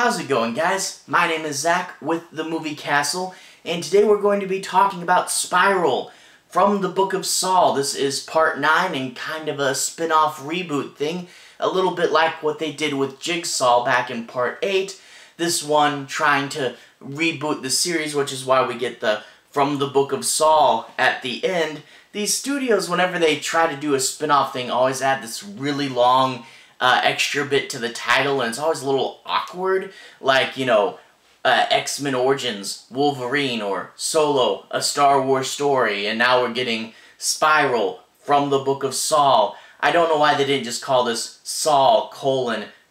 How's it going, guys? My name is Zach with The Movie Castle, and today we're going to be talking about Spiral from the Book of Saw. This is part 9 and kind of a spin-off reboot thing, a little bit like what they did with Jigsaw back in part 8. This one trying to reboot the series, which is why we get the From the Book of Saw at the end. These studios, whenever they try to do a spin-off thing, always add this really long extra bit to the title, and it's always a little awkward, like, you know, X-Men Origins, Wolverine, or Solo, A Star Wars Story, and now we're getting Spiral from the Book of Saw. I don't know why they didn't just call this Saw,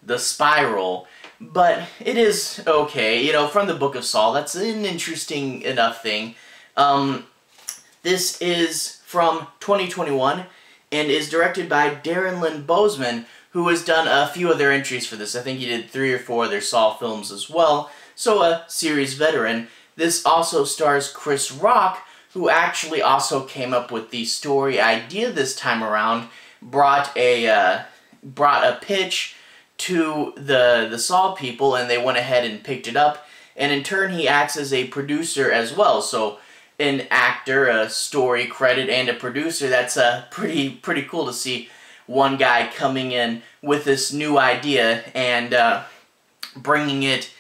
the Spiral, but it is okay, you know, from the Book of Saw. That's an interesting enough thing. This is from 2021, and is directed by Darren Lynn Bousman, who has done a few other entries for this. I think he did 3 or 4 other Saw films as well, so a series veteran. This also stars Chris Rock, who actually also came up with the story idea this time around, brought a pitch to the Saw people, and they went ahead and picked it up, and in turn he acts as a producer as well, so an actor, a story credit, and a producer. That's pretty cool to see one guy coming in with this new idea and bringing it,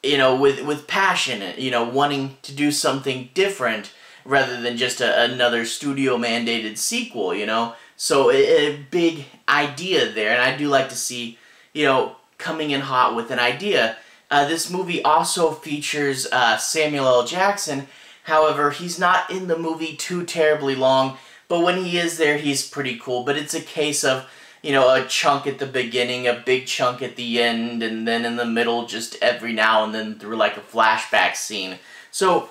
you know, with passion, you know, wanting to do something different rather than just another studio-mandated sequel, you know. So a big idea there, and I do like to see, you know, coming in hot with an idea. This movie also features Samuel L. Jackson. However, he's not in the movie too terribly long, but when he is there, he's pretty cool. But it's a case of, you know, a chunk at the beginning, a big chunk at the end, and then in the middle, just every now and then through like a flashback scene. So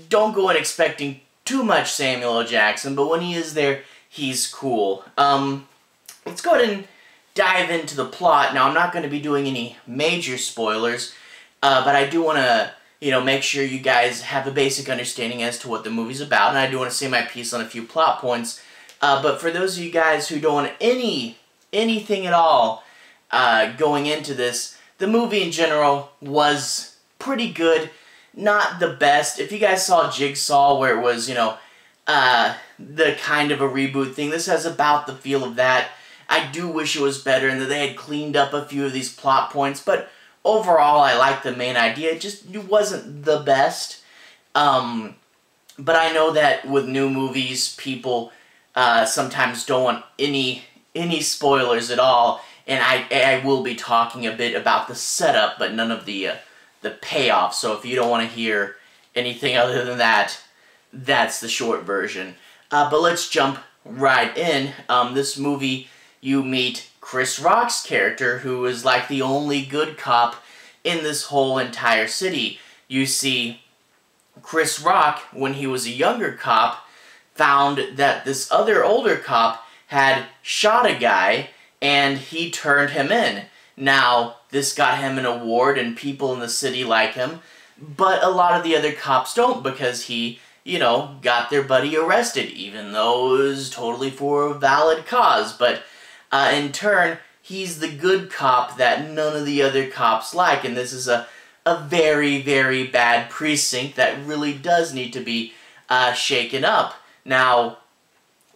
don't go in expecting too much Samuel L. Jackson, but when he is there, he's cool. Let's go ahead and dive into the plot. Now, I'm not going to be doing any major spoilers, but I do want to, you know, make sure you guys have a basic understanding as to what the movie's about, and I do want to say my piece on a few plot points. But for those of you guys who don't want anything at all going into this, the movie in general was pretty good. Not the best. If you guys saw Jigsaw, where it was, you know, the kind of a reboot thing, this has about the feel of that. I do wish it was better and that they had cleaned up a few of these plot points, but overall, I like the main idea. It wasn't the best. But I know that with new movies, people sometimes don't want any spoilers at all. And I will be talking a bit about the setup, but none of the payoff. So if you don't want to hear anything other than that, that's the short version. But let's jump right in. This movie, you meet Chris Rock's character, who is like the only good cop in this whole entire city. You see, Chris Rock, when he was a younger cop, found that this other older cop had shot a guy, and he turned him in. Now, this got him an award, and people in the city like him, but a lot of the other cops don't, because he, you know, got their buddy arrested, even though it was totally for a valid cause. But in turn, he's the good cop that none of the other cops like, and this is a very, very bad precinct that really does need to be shaken up. Now,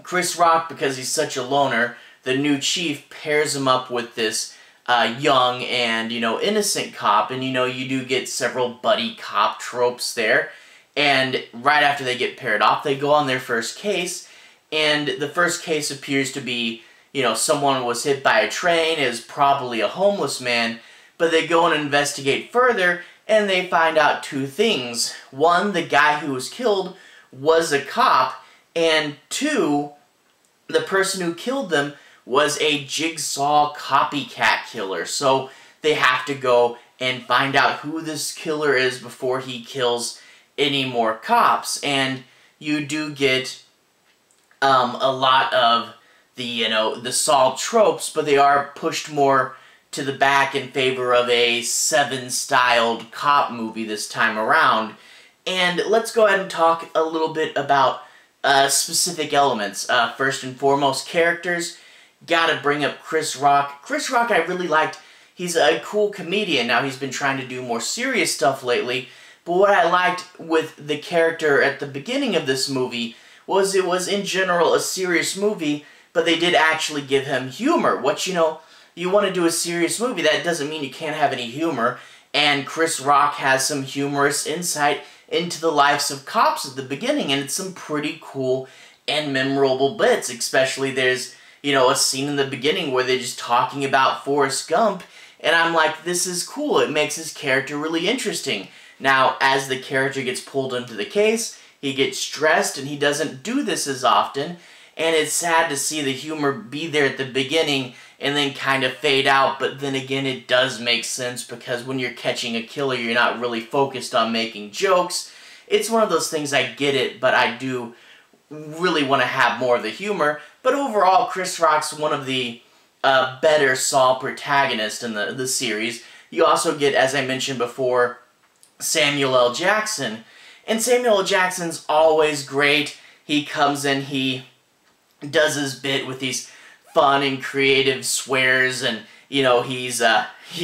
Chris Rock, because he's such a loner, the new chief pairs him up with this young and, you know, innocent cop, and, you know, you do get several buddy cop tropes there, and right after they get paired off, they go on their first case, and the first case appears to be, you know, someone was hit by a train, is probably a homeless man, but they go and investigate further, and they find out 2 things. 1, the guy who was killed was a cop, and 2, the person who killed them was a Jigsaw copycat killer. So they have to go and find out who this killer is before he kills any more cops. And you do get a lot of the, you know, the Saw tropes, but they are pushed more to the back in favor of a Seven-styled cop movie this time around. And let's go ahead and talk a little bit about specific elements. First and foremost, characters. Gotta bring up Chris Rock. Chris Rock I really liked he's a cool comedian. Now he's been trying to do more serious stuff lately, but what I liked with the character at the beginning of this movie was it was in general a serious movie, but they did actually give him humor, which, you know, you want to do a serious movie, that doesn't mean you can't have any humor, and Chris Rock has some humorous insight into the lives of cops at the beginning, and it's some pretty cool and memorable bits, especially there's, you know, a scene in the beginning where they're just talking about Forrest Gump, and I'm like, this is cool, it makes his character really interesting. Now, as the character gets pulled into the case, he gets stressed, and he doesn't do this as often, and it's sad to see the humor be there at the beginning and then kind of fade out, but then again, it does make sense because when you're catching a killer, you're not really focused on making jokes. It's one of those things, I get it, but I do really want to have more of the humor. But overall, Chris Rock's one of the better Saw protagonists in the series. You also get, as I mentioned before, Samuel L. Jackson. And Samuel L. Jackson's always great. He comes in, he does his bit with these fun and creative swears, and, you know, he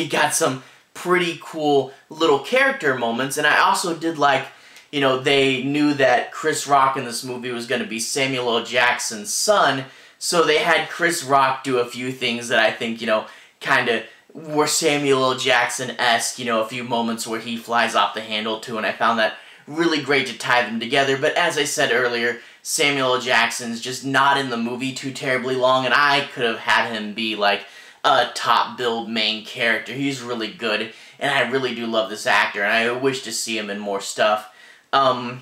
got some pretty cool little character moments. And I also did like, you know, they knew that Chris Rock in this movie was going to be Samuel L. Jackson's son, so they had Chris Rock do a few things that I think, you know, kind of were Samuel L. Jackson-esque, you know, a few moments where he flies off the handle too, and I found that really great to tie them together. But as I said earlier, Samuel L. Jackson's just not in the movie too terribly long, and I could have had him be like a top-billed main character. He's really good, and I really do love this actor, and I wish to see him in more stuff. And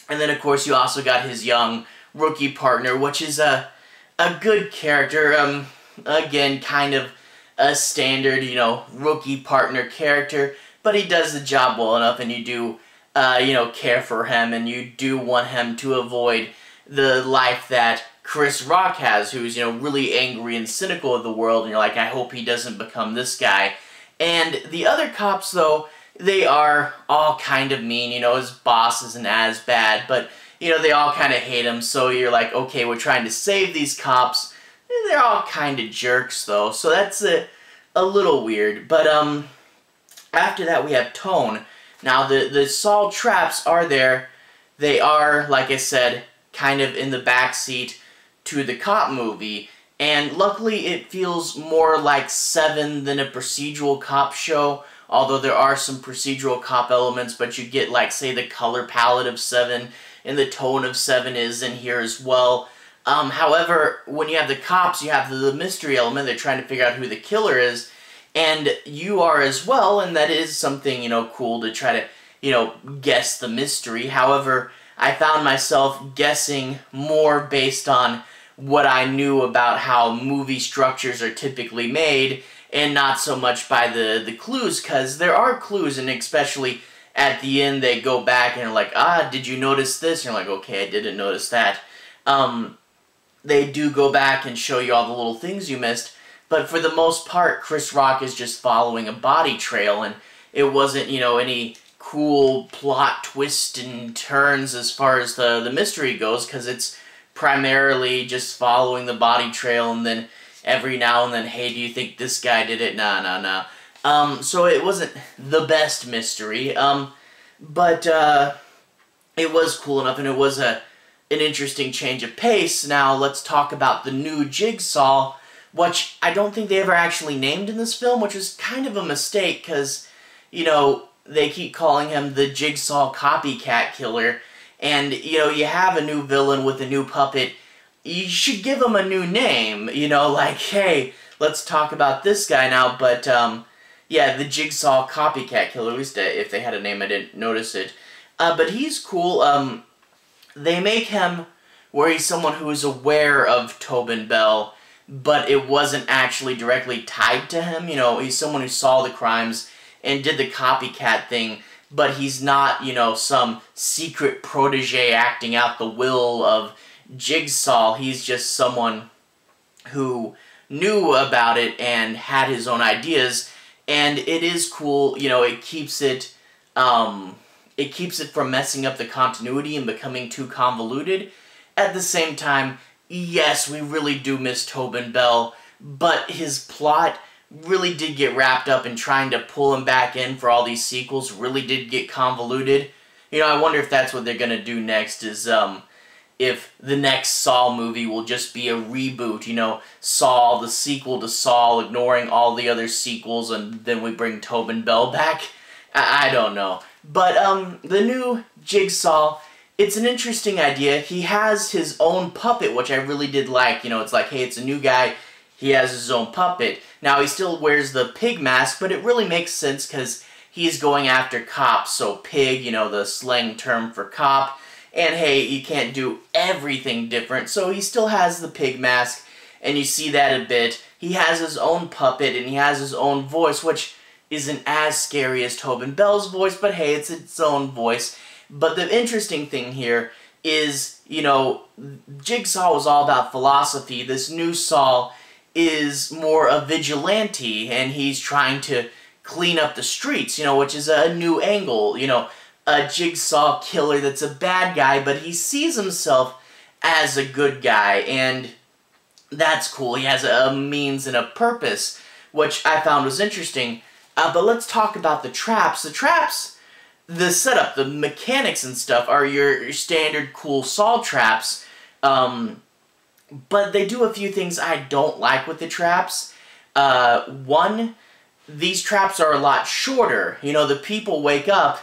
then, of course, you also got his young rookie partner, which is a good character. Again, kind of a standard, you know, rookie partner character, but he does the job well enough, and you do, you know, care for him, and you do want him to avoid the life that Chris Rock has, who's, you know, really angry and cynical of the world, and you're like, I hope he doesn't become this guy. And the other cops, though, they are all kind of mean. You know, his boss isn't as bad, but, you know, they all kind of hate him, so you're like, okay, we're trying to save these cops. They're all kind of jerks, though, so that's a little weird. But, after that, we have Tone. Now, the Saw traps are there. They are, like I said, kind of in the backseat to the cop movie, and luckily it feels more like Seven than a procedural cop show, although there are some procedural cop elements, but you get, like, say, the color palette of Seven, and the tone of Seven is in here as well. However, when you have the cops, you have the mystery element. They're trying to figure out who the killer is, and you are as well, and that is something, you know, cool to try to, you know, guess the mystery. However, I found myself guessing more based on what I knew about how movie structures are typically made, and not so much by the clues, because there are clues, and especially at the end they go back and are like, did you notice this? And you're like, okay, I didn't notice that. They do go back and show you all the little things you missed, but for the most part, Chris Rock is just following a body trail, and it wasn't, you know, any cool plot twists and turns as far as the mystery goes, because it's primarily just following the body trail, and then every now and then, hey, do you think this guy did it? Nah. So it wasn't the best mystery, but it was cool enough, and it was an interesting change of pace. Now, let's talk about the new Jigsaw, which I don't think they ever actually named in this film, which is kind of a mistake, because, you know, they keep calling him the Jigsaw copycat killer, and, you know, you have a new villain with a new puppet, you should give him a new name, you know, like, hey, let's talk about this guy now, but, yeah, the Jigsaw copycat killer, at least if they had a name, I didn't notice it, but he's cool. They make him where he's someone who is aware of Tobin Bell, but it wasn't actually directly tied to him, you know, he's someone who saw the crimes and did the copycat thing, but he's not, you know, some secret protege acting out the will of Jigsaw. He's just someone who knew about it and had his own ideas, and it is cool, you know, it keeps it from messing up the continuity and becoming too convoluted. At the same time, yes, we really do miss Tobin Bell, but his plot really did get wrapped up in trying to pull him back in for all these sequels, really did get convoluted. You know, I wonder if that's what they're gonna do next, is, if the next Saw movie will just be a reboot, you know, Saw, the sequel to Saw, ignoring all the other sequels, and then we bring Tobin Bell back. I don't know. But, the new Jigsaw, it's an interesting idea. He has his own puppet, which I really did like. You know, it's like, hey, it's a new guy, he has his own puppet. Now, he still wears the pig mask, but it really makes sense because he's going after cops, so pig, you know, the slang term for cop. And hey, you can't do everything different, so he still has the pig mask, and you see that a bit. He has his own puppet, and he has his own voice, which isn't as scary as Tobin Bell's voice, but hey, it's its own voice. But the interesting thing here is, you know, Jigsaw was all about philosophy. This new Saw is more a vigilante, and he's trying to clean up the streets, you know, which is a new angle, you know, a Jigsaw killer that's a bad guy, but he sees himself as a good guy, and that's cool. He has a means and a purpose, which I found was interesting. But let's talk about the traps. The traps, the setup, the mechanics and stuff are your standard cool Saw traps, but they do a few things I don't like with the traps. One, these traps are a lot shorter. You know, the people wake up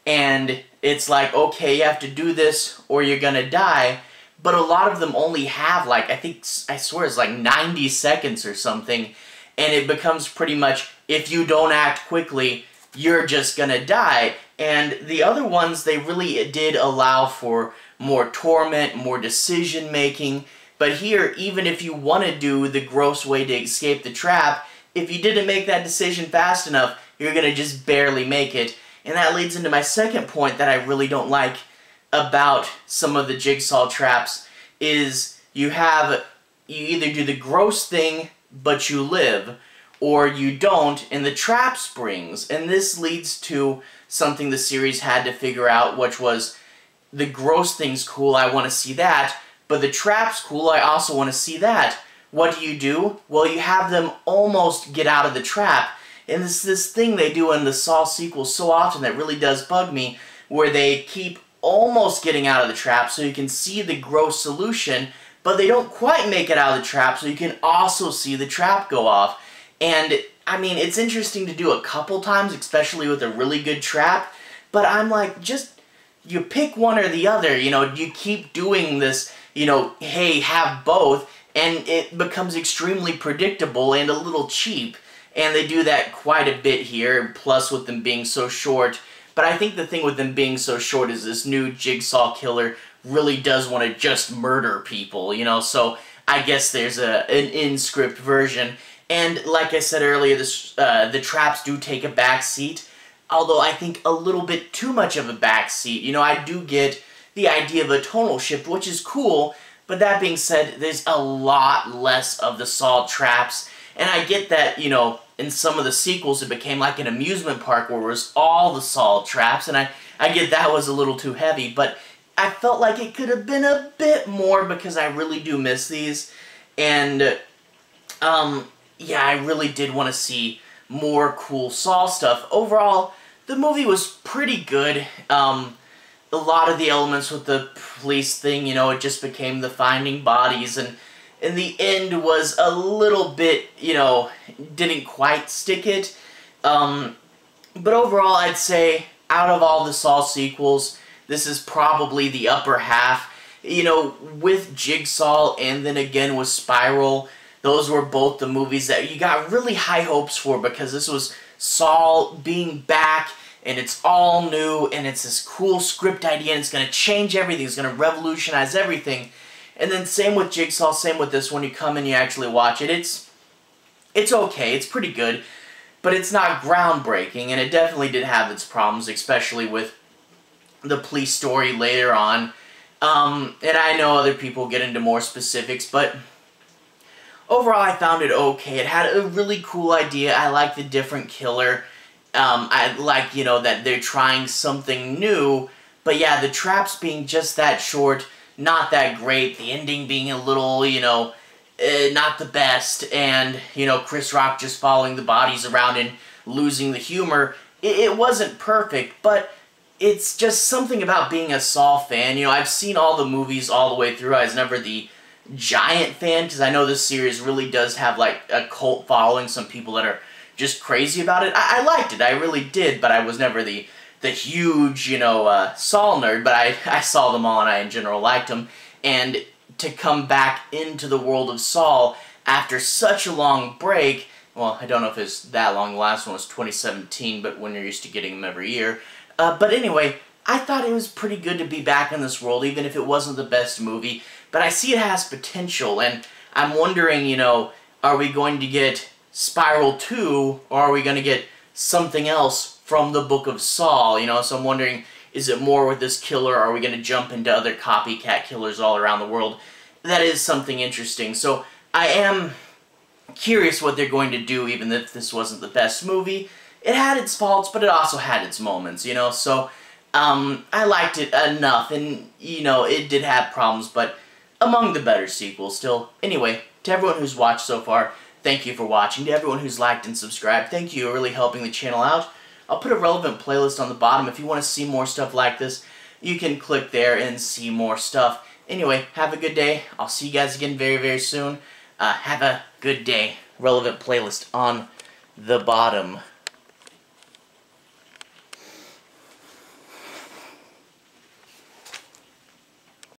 and it's like, okay, you have to do this or you're gonna die. But a lot of them only have, like, I swear it's like 90 seconds or something. And it becomes pretty much, if you don't act quickly, you're just gonna die. And the other ones, they really did allow for more torment, more decision making. But here, even if you want to do the gross way to escape the trap, if you didn't make that decision fast enough, you're gonna just barely make it. And that leads into my second point that I really don't like about some of the Jigsaw traps, is you either do the gross thing, but you live, or you don't, and the trap springs. And this leads to something the series had to figure out, which was, the gross thing's cool, I want to see that, but the trap's cool, I also want to see that. What do? Well, you have them almost get out of the trap. And this thing they do in the Saw sequels so often that really does bug me, where they keep almost getting out of the trap so you can see the gross solution, but they don't quite make it out of the trap so you can also see the trap go off. And, I mean, it's interesting to do a couple times, especially with a really good trap, but I'm like, just, you pick one or the other, you know, you keep doing this, you know, hey, have both, and it becomes extremely predictable and a little cheap. And they do that quite a bit here, plus with them being so short. But I think the thing with them being so short is this new Jigsaw killer really does want to just murder people, you know, so I guess there's an in-script version. And like I said earlier, the traps do take a back seat, although I think a little bit too much of a back seat. You know, I do get the idea of a tonal shift, which is cool, but that being said, there's a lot less of the Saw traps. And I get that, you know, in some of the sequels it became like an amusement park where it was all the Saw traps, and I get that was a little too heavy, but I felt like it could have been a bit more because I really do miss these. And, yeah, I really did want to see more cool Saw stuff. Overall, the movie was pretty good. A lot of the elements with the police thing, you know, it just became the finding bodies, and in the end was a little bit, you know, didn't quite stick it. But overall, I'd say, out of all the Saw sequels, this is probably the upper half. You know, with Jigsaw and then again with Spiral, those were both the movies that you got really high hopes for, because this was Saw being back, and it's all new, and it's this cool script idea, and it's going to change everything, it's going to revolutionize everything. And then same with Jigsaw, same with this, when you come and you actually watch it, it's okay, it's pretty good, but it's not groundbreaking, and it definitely did have its problems, especially with the police story later on. And I know other people get into more specifics, but overall I found it okay. It had a really cool idea. I like the different killer. I like, you know, that they're trying something new, but yeah, the traps being just that short, not that great, the ending being a little, you know, not the best, and, you know, Chris Rock just following the bodies around and losing the humor. It wasn't perfect, but it's just something about being a Saw fan. You know, I've seen all the movies all the way through. I was never the giant fan, because I know this series really does have, like, a cult following, some people that are just crazy about it. I liked it, I really did, but I was never the huge, you know, Saw nerd, but I saw them all and I in general liked them. And to come back into the world of Saw after such a long break, well, I don't know if it's that long, the last one was 2017, but when you're used to getting them every year. But anyway, I thought it was pretty good to be back in this world, even if it wasn't the best movie, but I see it has potential, and I'm wondering, you know, are we going to get Spiral 2, or are we going to get something else from the Book of Saw, you know? So I'm wondering, is it more with this killer, or are we going to jump into other copycat killers all around the world? That is something interesting. So I am curious what they're going to do, even if this wasn't the best movie. It had its faults, but it also had its moments, you know? So I liked it enough, and, you know, it did have problems, but among the better sequels still. Anyway, to everyone who's watched so far, thank you for watching. To everyone who's liked and subscribed, thank you. You're really helping the channel out. I'll put a relevant playlist on the bottom. If you want to see more stuff like this, you can click there and see more stuff. Anyway, have a good day. I'll see you guys again very, very soon. Have a good day. Relevant playlist on the bottom.